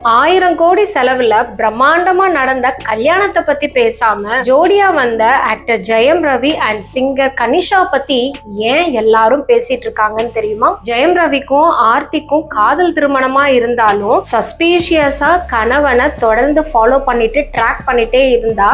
1000 கோடி செலவுல பிரம்மாண்டமா நடந்த கல்யாணத்தை பத்தி பேசாம ஜோடியா வந்த actor Jayam Ravi and singer Kanisha பத்தி ஏன் எல்லாரும் பேசிட்டு இருக்காங்கன்னு தெரியுமா? ஜெயம் ரவிக்கும் ஆர்த்திக்கும் காதல் திருமணமா இருந்தாலும் சஸ்பீஷியஸா கணவனை தொடர்ந்து ஃபாலோ பண்ணிட்டு ட்ராக் பண்ணிட்டே இருந்தா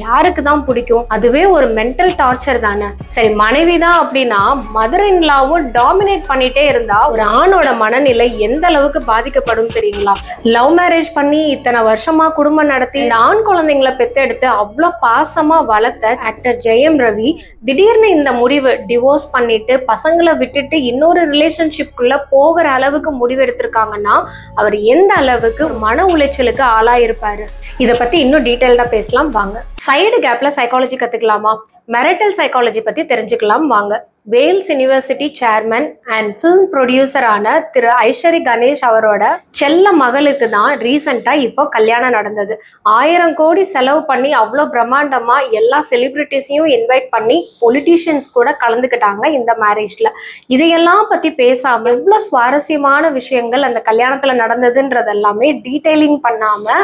யாருக்கு தான் பிடிக்கும்? அதுவே ஒரு மென்டல் டார்ச்சர் தானே. சரி, மனைவிதான் அப்படின்னா மதர் இன் லாவும் டாமினேட் பண்ணிட்டே இருந்தா ஒரு ஆணோட மனநிலை எந்த அளவுக்கு பாதிக்கப்படும் தெரியுங்களா? லவ் மேரேஜ் பண்ணி இத்தனை வருஷமா குடும்பம் நடத்தி ஆண் குழந்தைங்களை பெத்தெடுத்து அவ்வளோ பாசமா வளர்த்த ஆக்டர் ஜெயம் ரவி திடீர்னு இந்த முடிவு டிவோர்ஸ் பண்ணிட்டு பசங்களை விட்டுட்டு இன்னொரு ரிலேஷன்ஷிப்குள்ள போகிற அளவுக்கு முடிவு எடுத்திருக்காங்கன்னா அவர் எந்த அளவுக்கு மன உளைச்சலுக்கு ஆளாயிருப்பாரு. இதை பத்தி இன்னும் டீட்டெயில்டா பேசலாம் வாங்க. சைடு கேப்ல சைக்காலஜி கத்துக்கலாமா? மெரிட்டல் சைக்காலஜி பத்தி தெரிஞ்சுக்கலாம் வாங்க. Vels university chairman and film ப்ரொடியூசரான திரு ஐஸ்வரி கணேஷ் அவரோட செல்ல மகளுக்கு தான் ரீசெண்டா இப்போ கல்யாணம் நடந்தது. 1000 கோடி செலவு பண்ணி அவ்வளோ பிரம்மாண்டமா எல்லா செலிபிரிட்டிஸையும் இன்வைட் பண்ணி பொலிட்டீஷியன்ஸ் கூட கலந்துக்கிட்டாங்க இந்த மேரேஜ்ல. இதையெல்லாம் பத்தி பேசாம எவ்வளோ சுவாரஸ்யமான விஷயங்கள் அந்த கல்யாணத்துல நடந்ததுன்றது எல்லாமே டீடைலிங் பண்ணாம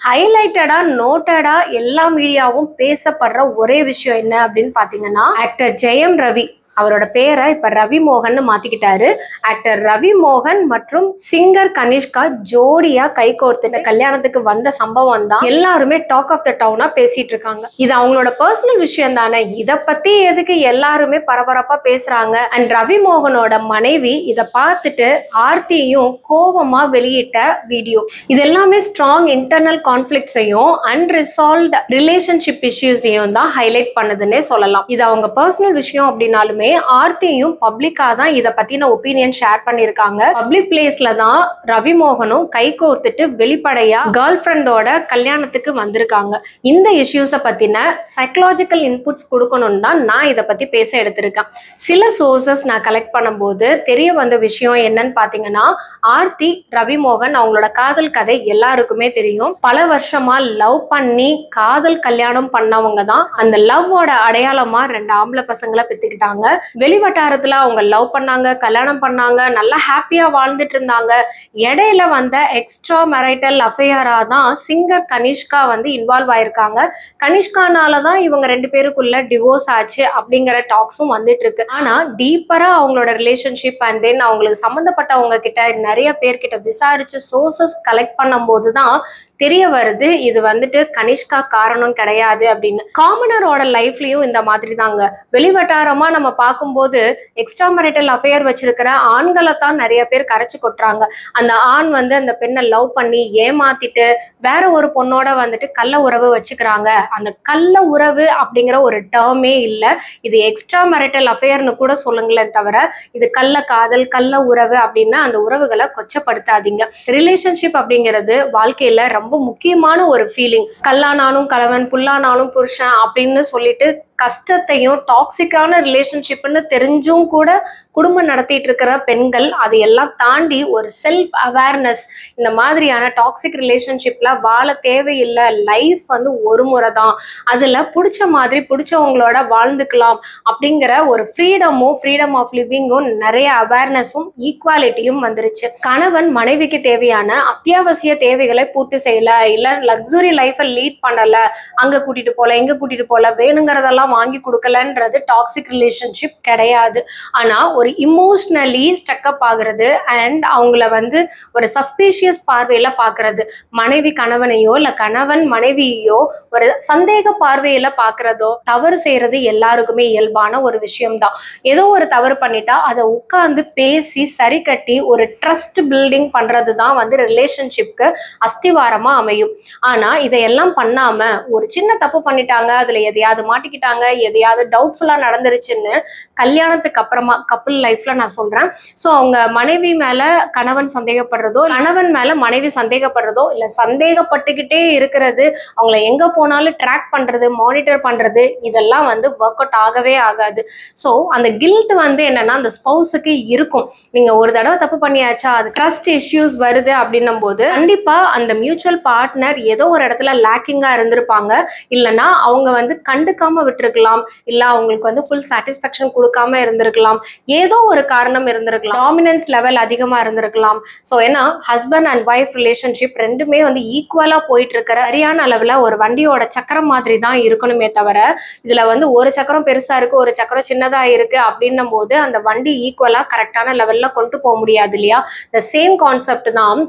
ஹைலைட்டடா நோட்டடா எல்லா மீடியாவும் பேசப்படுற ஒரே விஷயம் என்ன அப்படின்னு பாத்தீங்கன்னா, ஆக்டர் ஜெயம் ரவி அவரோட பேரை இப்ப ரவி மோகன் மாத்திக்கிட்டாரு. ஆக்டர் ரவி மோகன் மற்றும் சிங்கர் கனிஷ்கா ஜோடியா கைகோர்த்து கல்யாணத்துக்கு வந்த சம்பவம் தான் எல்லாருமே டாக் ஆஃப் த டவுனா பேசிட்டு இருக்காங்க. இது அவங்களோட பர்சனல் விஷயம் தானே, இத பத்தி எதுக்கு எல்லாருமே பரபரப்பா பேசுறாங்க? அண்ட் ரவி மோகனோட மனைவி இத பார்த்துட்டு ஆர்த்தியும் கோபமா வெளியிட்ட வீடியோ, இது எல்லாமே ஸ்ட்ராங் இன்டர்னல் கான்ஃபிளிக்ஸையும் அன்ரிசால்வ்ட் ரிலேஷன்ஷிப் இஷ்யூஸையும் தான் ஹைலைட் பண்ணுதுன்னே சொல்லலாம். இது அவங்க பர்சனல் விஷயம் அப்படின்னாலுமே ஆர்த்தியும் பப்ளிக்கா தான் இத பத்தின ஒப்பீனியன் ஷேர் பண்ணிருக்காங்க. பப்ளிக் பிளேஸ்ல தான் ரவி மோகனும் கை கோர்த்துட்டு வெளிப்படையா கேர்ள் ஃப்ரெண்டோட கல்யாணத்துக்கு வந்திருக்காங்க. இந்த இஷ்யூஸை பத்தின சைக்கலாஜிக்கல் இன்புட்ஸ் கொடுக்கணும்னு தான் நான் இதை பத்தி பேச எடுத்திருக்கேன். சில சோர்சஸ் நான் கலெக்ட் பண்ணும்போது தெரிய வந்த விஷயம் என்னன்னு பாத்தீங்கன்னா, ஆர்த்தி ரவி மோகன் அவங்களோட காதல் கதை எல்லாருக்குமே தெரியும். பல வருஷமா லவ் பண்ணி காதல் கல்யாணம் பண்ணவங்க தான். அந்த லவ்வோட அடையாளமா 2 ஆம்பளை பசங்களை பெற்றுக்கிட்டாங்க. வெளிவட்டாரத்துல அவங்க லவ் பண்ணாங்க, கல்யாணம் பண்ணாங்க, நல்லா ஹாப்பியா வாழ்ந்துட்டு இருந்தாங்க. இடையில வந்த எக்ஸ்ட்ரா மேரிட்டல் அஃபேரா தான் சிங்கர் கனிஷ்கா இன்வால்வ் ஆயிருக்காங்க. கனிஷ்கானாலதான் இவங்க 2 பேருக்குள்ள டிவோர்ஸ் ஆச்சு அப்படிங்கிற டாக்ஸும் வந்துட்டு இருக்கு. ஆனா டீப்பரா அவங்களோட ரிலேஷன்ஷிப் அண்ட் தென் அவங்களுக்கு சம்பந்தப்பட்டவங்க கிட்ட நிறைய பேர்கிட்ட விசாரிச்சு சோர்சஸ் கலெக்ட் பண்ணும் போதுதான் தெரிய வருது இது கனிஷ்கா காரணம் கிடையாது அப்படின்னு. காமனரோட லைஃப்லயும் இந்த மாதிரி தாங்க. வெளிவட்டாரமா நம்ம பார்க்கும்போது எக்ஸ்ட்ரா மேரிட்டல் அஃபேர் வச்சிருக்கிற ஆண்களை தான் நிறைய பேர் கரைச்சு கொட்டுறாங்க. அந்த ஆண் அந்த பெண்ணை லவ் பண்ணி ஏமாத்திட்டு வேற ஒரு பொண்ணோட கள்ள உறவு வச்சுக்கிறாங்க. அந்த கள்ள உறவு அப்படிங்கிற ஒரு டேர்மே இல்லை. இது எக்ஸ்ட்ரா மேரிட்டல் அஃபேர்னு கூட சொல்லுங்களேன் தவிர இது கள்ள காதல் கள்ள உறவு அப்படின்னு அந்த உறவுகளை கொச்சப்படுத்தாதீங்க. ரிலேஷன்ஷிப் அப்படிங்கிறது வாழ்க்கையில ரொம்ப முக்கியமான ஒரு ஃபீலிங். கல்லானாலும் கலவன், புல்லானாலும் புருஷன் அப்படின்னு சொல்லிட்டு கஷ்டத்தையும் டாக்ஸிக்கான ரிலேஷன்ஷிப்னு தெரிஞ்சும் கூட குடும்பம் நடத்திட்டு இருக்கிற பெண்கள் அதையெல்லாம் தாண்டி ஒரு செல்ஃப் அவேர்னஸ், இந்த மாதிரியான டாக்ஸிக் ரிலேஷன்ஷிப்ல வாழ தேவையில்லை, லைஃப் ஒரு முறை தான், அதுல பிடிச்ச மாதிரி பிடிச்சவங்களோட வாழ்ந்துக்கலாம் அப்படிங்கிற ஒரு ஃப்ரீடம் ஆஃப் லிவிங்கும் நிறைய அவேர்னஸும் ஈக்குவாலிட்டியும் வந்துருச்சு. கணவன் மனைவிக்கு தேவையான அத்தியாவசிய தேவைகளை பூர்த்தி செய்யல, இல்ல லக்ஸுரி லைஃபை லீட் பண்ணல, அங்க கூட்டிட்டு போல இங்க கூட்டிட்டு போல, வேணுங்கிறதெல்லாம் வாங்கி கொடுக்கலன்றது டாக்ஸிக் ரிலேஷன்ஷிப் கிடையாது. ஆனா ஒரு இமோஷனலி ஸ்டக்கப் ஆகுறது அண்ட் அவங்கள ஒரு சஸ்பீஷியஸ் பார்வையில பாக்குறது, மனைவி கணவனையோ இல்ல கணவன் மனைவியோ ஒரு சந்தேக பார்வையில பாக்குறதோ தவறு செய்யறது எல்லாருக்குமே இயல்பான ஒரு விஷயம்தான். ஏதோ ஒரு தவறு பண்ணிட்டா அதை உட்கார்ந்து பேசி சரி கட்டி ஒரு ட்ரஸ்ட் பில்டிங் பண்றதுதான் ரிலேஷன்ஷிப்க்கு அஸ்திவாரமா அமையும். ஆனா இதையெல்லாம் பண்ணாம ஒரு சின்ன தப்பு பண்ணிட்டாங்க, அதுல எதையாவது மாட்டிக்கிட்டாங்க, எதையாவது டவுட்ஃபுல்லா நடந்துருச்சுன்னு கல்யாணத்துக்கு அப்புறமா கப்பிள் லைஃப்ல நான் சொல்றேன், சோ அவங்க மனைவி மேல கணவன் சந்தேகப்படுறதோ கணவன் மேல மனைவி சந்தேகப்படுறதோ இல்ல சந்தேகப்பட்டுக்கிட்டே இருக்கிறது, அவங்கள எங்க போனாலும் ட்ராக் பண்றது மானிட்டர் பண்றது, இதெல்லாம் ஒர்க் அவுட் ஆகவே ஆகாது. சோ அந்த கில்ட் என்னன்னா அந்த ஸ்பௌஸுக்கு இருக்கும். நீங்க ஒரு தடவை தப்பு பண்ணியாச்சா, அது ட்ரஸ்ட் இஷ்யூஸ் வருது அப்படின்னும் போது கண்டிப்பா அந்த மியூச்சுவல் பார்ட்னர் ஏதோ ஒரு இடத்துல லேக்கிங்கா இருந்திருப்பாங்க, இல்லைன்னா அவங்க கண்டுக்காம விட்டுருக்கலாம், இல்ல அவங்களுக்கு ஃபுல் சாட்டிஸ்ஃபேக்ஷன் கொடுக்காம இருந்திருக்கலாம், ஏதோ ஒரு காரணம் இருந்திருக்கலாம், டாமினன்ஸ் லெவல் அதிகமா இருந்திருக்கலாம். ஸோ ஏன்னா ஹஸ்பண்ட் அண்ட் ஒய்ஃப் ரிலேஷன்ஷிப் ரெண்டுமே வந்து ஈக்குவலா போயிட்டு இருக்கிற சரியான அளவுல ஒரு வண்டியோட சக்கரம் மாதிரி தான் இருக்கணுமே தவிர, இதுல வந்து ஒரு சக்கரம் பெருசா இருக்கு, ஒரு சக்கரம் சின்னதா இருக்கு அப்படின்னும் போது அந்த வண்டி ஈக்குவலா கரெக்டான லெவல்ல கொண்டு போக முடியாது இல்லையா? இந்த சேம் கான்செப்ட் தான்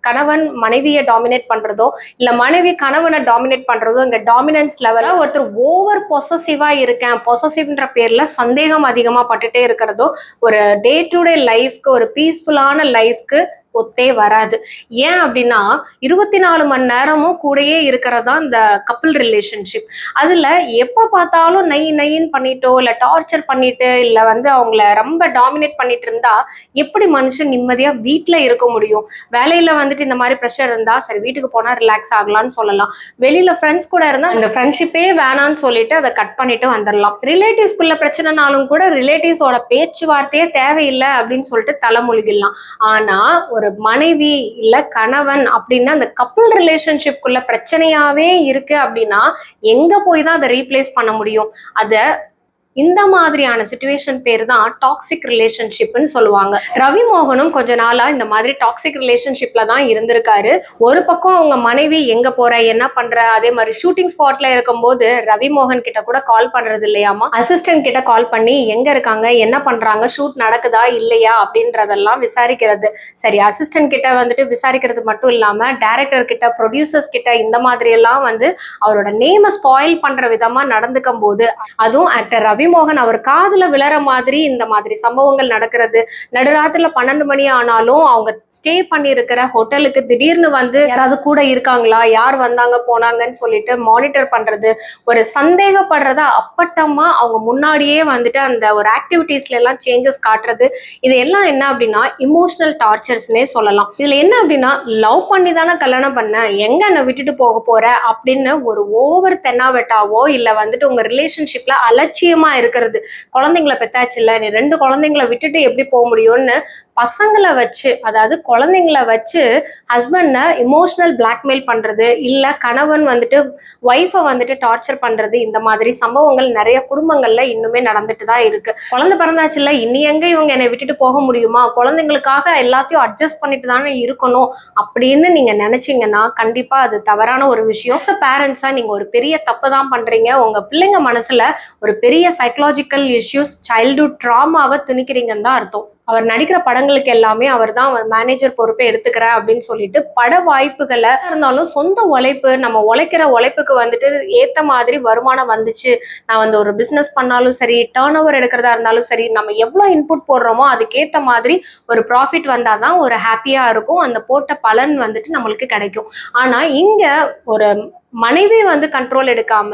கணவன் மனைவியை டாமினேட் பண்றதோ இல்ல மனைவி கணவனை டாமினேட் பண்றதோ, இங்க டாமினன்ஸ் லெவல்ல ஒருத்தர் ஓவர் பொசசிவா இருக்கேன், பொசசிவ்ன்ற பேர்ல சந்தேகம் அதிகமா பட்டுட்டே இருக்கிறதோ ஒரு டே டு டே லைஃப்க்கு, ஒரு பீஸ்ஃபுல்லான லைஃப்க்கு ஒத்தே வராது. ஏன் அப்படின்னா 24 மணி நேரமும் கூடயே இருக்கிறதா இந்த கப்பிள் ரிலேஷன்ஷிப். அதுல எப்ப பார்த்தாலும் நைன்னு பண்ணிட்டோ இல்ல டார்ச்சர் பண்ணிட்டு இல்ல வந்து அவங்கள ரொம்ப டாமினேட் பண்ணிட்டு இருந்தா எப்படி மனுஷன் நிம்மதியா வீட்டுல இருக்க முடியும்? வேலையில வந்துட்டு இந்த மாதிரி ப்ரெஷர் இருந்தா சரி வீட்டுக்கு போனா ரிலாக்ஸ் ஆகலாம்னு சொல்லலாம், வெளியில ஃப்ரெண்ட்ஸ் கூட இருந்தா அந்த ஃப்ரெண்ட்ஷிப்பே வேணான்னு சொல்லிட்டு அதை கட் பண்ணிட்டு வந்துடலாம். ரிலேட்டிவ்ஸ்குள்ள பிரச்சனைனாலும் கூட ரிலேட்டிவ்ஸோட பேச்சுவார்த்தையே தேவையில்லை அப்படின்னு சொல்லிட்டு தலைமொழிகிடலாம். ஆனா ஒரு மனைவி இல்ல கணவன் அப்படின்னா அந்த கப்பிள் ரிலேஷன்ஷிப்குள்ள பிரச்சனையாவே இருக்கு அப்படின்னா எங்க போய் தான் அதை ரீப்ளேஸ் பண்ண முடியும்? அத இந்த மாதிரியான சிச்சுவேஷன் பேர் தான் டாக்ஸிக் ரிலேஷன்ஷிப்னு சொல்லுவாங்க. ரவி மோகனும் கொஞ்ச நாளா இந்த மாதிரி டாக்ஸிக் ரிலேஷன்ஷிப்ல தான் இருந்திருக்காரு. ஒரு பக்கம் அவங்க மனைவி எங்க போற என்ன பண்ற, அதே மாதிரி ஷூட்டிங் ஸ்பாட்ல இருக்கும்போது ரவி மோகன் கிட்ட கூட கால் பண்றது இல்லையாமா, அசிஸ்டன்ட் கிட்ட கால் பண்ணி எங்க இருக்காங்க, என்ன பண்றாங்க, ஷூட் நடக்குதா இல்லையா அப்படின்றதெல்லாம் விசாரிக்கிறது. சரி, அசிஸ்டன்ட் கிட்ட வந்துட்டு விசாரிக்கிறது மட்டும் இல்லாம டைரக்டர் கிட்ட, ப்ரொடியூசர்ஸ் கிட்ட இந்த மாதிரி எல்லாம் வந்து அவரோட நேமை ஸ்பாயில் பண்ற விதமா நடந்துக்கும் போது, அதுவும் ஆக்டர் ரவி மோகன் அவர் காதுல விழற மாதிரி இந்த மாதிரி சம்பவங்கள் நடக்கிறது. நடுராத்திரில 12 மணி ஆனாலும் அவங்க ஸ்டே பண்ணி இருக்கிற ஹோட்டலுக்கு திடீர்னு வந்து யாராவது கூட இருக்காங்களா, யார் வந்தாங்க போனாங்கன்னு சொல்லிட்டு மானிட்டர் பண்றது, ஒரு சந்தேகப்படுறத அப்பட்டமா அவங்க முன்னாடியே வந்துட்டு அந்த ஒரு ஆக்டிவிட்டீஸ்ல எல்லாம் சேஞ்சஸ் காட்டுறது, இது எல்லாம் என்ன அப்படின்னா இமோஷனல் டார்ச்சர்ஸ்னே சொல்லலாம். இதுல என்ன அப்படின்னா லவ் பண்ணி தானே கல்யாணம் பண்ண, எங்க என்னை விட்டுட்டு போக போற அப்படின்னு ஒரு ஓவர் தென்னாவெட்டாவோ இல்ல வந்துட்டு உங்க ரிலேஷன்ஷிப்ல அலட்சியமா இருக்கிறது. குழந்தைங்களை பெத்தாச்சு இல்ல, நீ 2 குழந்தைங்களை விட்டுட்டு எப்படி போக முடியும்னு பசங்களை வச்சு, அதாவது குழந்தைங்களை வச்சு ஹஸ்பண்ட இமோஷனல் பிளாக்மெயில் பண்றது, இல்ல கணவன் வந்துட்டு ஒய்ஃபை வந்துட்டு டார்ச்சர் பண்றது, இந்த மாதிரி சம்பவங்கள் நிறைய குடும்பங்கள்ல இன்னுமே நடந்துட்டு தான் இருக்கு. குழந்தை பிறந்தாச்சு இல்ல, இனி எங்க இவங்க என்னை விட்டுட்டு போக முடியுமா, குழந்தைங்களுக்காக எல்லாத்தையும் அட்ஜஸ்ட் பண்ணிட்டு தானே இருக்கணும் அப்படின்னு நீங்க நினைச்சீங்கன்னா கண்டிப்பா அது தவறான ஒரு விஷயம். பேரண்ட்ஸா நீங்க ஒரு பெரிய தப்பு தான் பண்றீங்க. உங்க பிள்ளைங்க மனசுல ஒரு பெரிய சைக்கலாஜிக்கல் இஷ்யூஸ், சைல்ட்ஹுட் ட்ராமாவை திணிக்கிறீங்கன்னு தான் அர்த்தம். அவர் நடிக்கிற படங்களுக்கு எல்லாமே அவர் தான் மேனேஜர் பொறுப்பை எடுத்துக்கிறேன் அப்படின்னு சொல்லிட்டு பட வாய்ப்புகளை இருந்தாலும் சொந்த உழைப்பு, நம்ம உழைக்கிற உழைப்புக்கு வந்துட்டு ஏத்த மாதிரி வருமானம் வந்துச்சு, நான் வந்து ஒரு பிசினஸ் பண்ணாலும் சரி, டர்ன் ஓவர் எடுக்கிறதா இருந்தாலும் சரி, நம்ம எவ்வளவு இன்புட் போடுறோமோ அதுக்கேத்த மாதிரி ஒரு ப்ராஃபிட் வந்தாதான் ஒரு ஹாப்பியா இருக்கும், அந்த போட்ட பலன் வந்துட்டு நம்மளுக்கு கிடைக்கும். ஆனா இங்க ஒரு மனைவி வந்து கண்ட்ரோல் எடுக்காம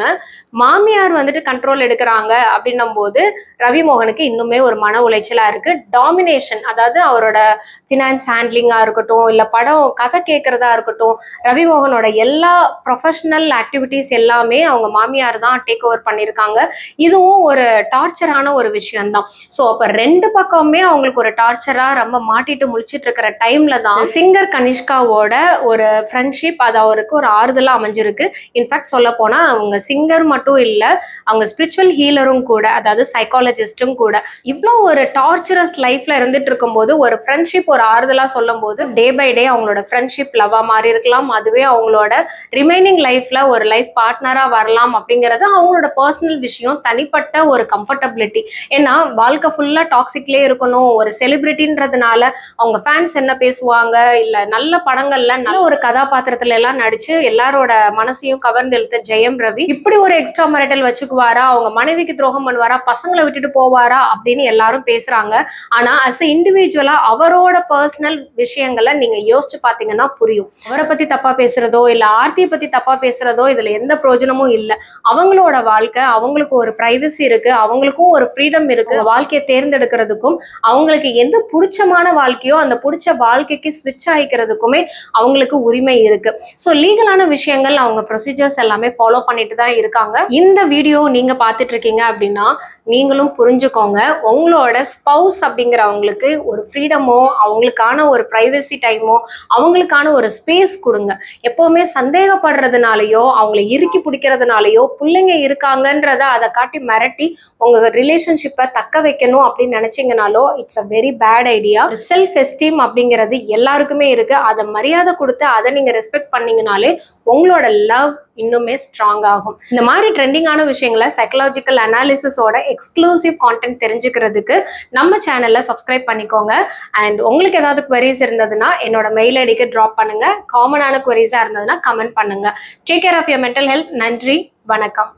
மாமியார் வந்துட்டு கண்ட்ரோல் எடுக்கிறாங்க அப்படின்னும் போது ரவி மோகனுக்கு இன்னுமே ஒரு மன உளைச்சலா இருக்கு. டாமினேஷன், அதாவது அவரோட ஃபினான்ஸ் ஹேண்ட்லிங்கா இருக்கட்டும் இல்ல படம் கதை கேட்கறதா இருக்கட்டும், ரவி மோகனோட எல்லா ப்ரொஃபஷனல் ஆக்டிவிட்டிஸ் எல்லாமே அவங்க மாமியார் தான் டேக் ஓவர் பண்ணியிருக்காங்க. இதுவும் ஒரு டார்ச்சரான ஒரு விஷயம்தான். ஸோ அப்ப 2 பக்கமுமே அவங்களுக்கு ஒரு டார்ச்சரா ரொம்ப மாட்டிட்டு முழிச்சிட்டு இருக்கிற டைம்ல தான் சிங்கர் கனிஷ்காவோட ஒரு ஃப்ரெண்ட்ஷிப் அது அவருக்கு ஒரு ஆறுதலா அமைஞ்சிருக்கு. இன்ஃபேக்ட் சொல்ல போனா அவங்க சிங்கர் மட்டும் இல்ல, அவங்க ஸ்பிரிச்சுவல் ஹீலரும் கூட, அதாவது சைக்காலஜிஸ்டும் கூட. இவ்வளோ ஒரு டார்ச்சரஸ் லைஃப்ல இருந்துட்டு இருக்கும்போது ஒரு ஃப்ரெண்ட்ஷிப் ஒரு ஆறுதலா சொல்லும் போது டே பை டே அவங்களோட ஃப்ரெண்ட்ஷிப் லவ்வா மாறி இருக்கலாம், அதுவே அவங்களோட ரிமைனிங் லைஃப்ல ஒரு லைஃப் பார்ட்னரா வரலாம் அப்படிங்கிறது அவங்களோட பர்சனல் விஷயம், தனிப்பட்ட ஒரு கம்ஃபர்டபிலிட்டி. ஏன்னா வாழ்க்கை ஃபுல்லா டாக்ஸிக்லேயே இருக்கணும், ஒரு செலிபிரிட்டின்றதுனால அவங்க ஃபேன்ஸ் என்ன பேசுவாங்க, இல்ல நல்ல படங்கள்ல நல்ல ஒரு கதாபாத்திரத்துல எல்லாம் நடிச்சு எல்லாரோட மனசையும் கவர்ந்து இழுத்த ஜெயம் ரவி இப்படி ஒரு எக்ஸ்ட்ரா மேரிட்டல் வச்சுக்குவாரா, அவங்க மனைவிக்கு துரோகம் பண்ணுவாரா, பசங்களை விட்டுட்டு போவாரா அப்படின்னு எல்லாரும் பேசுறாங்க. ஆனா அஸ் எ இண்டிவிஜுவலா அவரோட பர்சனல் விஷயங்களை நீங்க யோசிச்சு பாத்தீங்கன்னா புரியும். அவரை பத்தி தப்பா பேசுறதோ இல்ல ஆர்த்தியை பத்தி தப்பா பேசுறதோ இதுல எந்த பிரயோஜனமும் இல்லை. அவங்களோட வாழ்க்கை, அவங்களுக்கு ஒரு பிரைவசி இருக்கு, அவங்களுக்கும் ஒரு ஃப்ரீடம் இருக்கு, வாழ்க்கையை தேர்ந்தெடுக்கிறதுக்கும் அவங்களுக்கு எந்த பிடிச்சமான வாழ்க்கையோ அந்த பிடிச்ச வாழ்க்கைக்கு ஸ்விட்ச் ஆகிக்கிறதுக்குமே அவங்களுக்கு உரிமை இருக்கு. ஸோ லீகலான விஷயங்கள் அவங்க ப்ரொசீஜர்ஸ் எல்லாமே ஃபாலோ பண்ணிட்டு தான் இருக்காங்க. இந்த வீடியோ நீங்க பார்த்துட்டு இருக்கீங்க அப்படின்னா நீங்களும் புரிஞ்சுக்கோங்க. உங்களோட ஸ்பவுஸ் அப்படிங்கிறவங்களுக்கு ஒரு ஃப்ரீடமோ, அவங்களுக்கான ஒரு ப்ரைவசி டைமோ, அவங்களுக்கான ஒரு ஸ்பேஸ் கொடுங்க. எப்பவுமே சந்தேகப்படுறதுனாலயோ, அவங்கள இறுக்கி பிடிக்கிறதுனாலயோ, பிள்ளைங்க இருக்காங்கன்றத அதை காட்டி மிரட்டி உங்க ரிலேஷன்ஷிப்பை தக்க வைக்கணும் அப்படின்னு நினைச்சீங்கனாலோ it's a very bad idea. Self esteem அப்படிங்கிறது எல்லாருக்குமே இருக்கு. அதை மரியாதை கொடுத்து அதை நீங்க ரெஸ்பெக்ட் பண்ணீங்கனாலே உங்களோட லவ் இன்னுமே ஸ்ட்ராங் ஆகும். இந்த மாதிரி ட்ரெண்டிங்கான விஷயங்களை சைக்கலாஜிக்கல் அனாலிசிஸோட எக்ஸ்க்ளூசிவ் கான்டென்ட் தெரிஞ்சுக்கிறதுக்கு நம்ம சேனல்ல சப்ஸ்கிரைப் பண்ணிக்கோங்க. அண்ட் உங்களுக்கு ஏதாவது queries இருந்ததுன்னா என்னோட மெயில் ஐடிக்கு ட்ராப் பண்ணுங்க. காமனான queriesஆ இருந்ததுன்னா கமெண்ட் பண்ணுங்க. Take care of your mental health. நன்றி, வணக்கம்.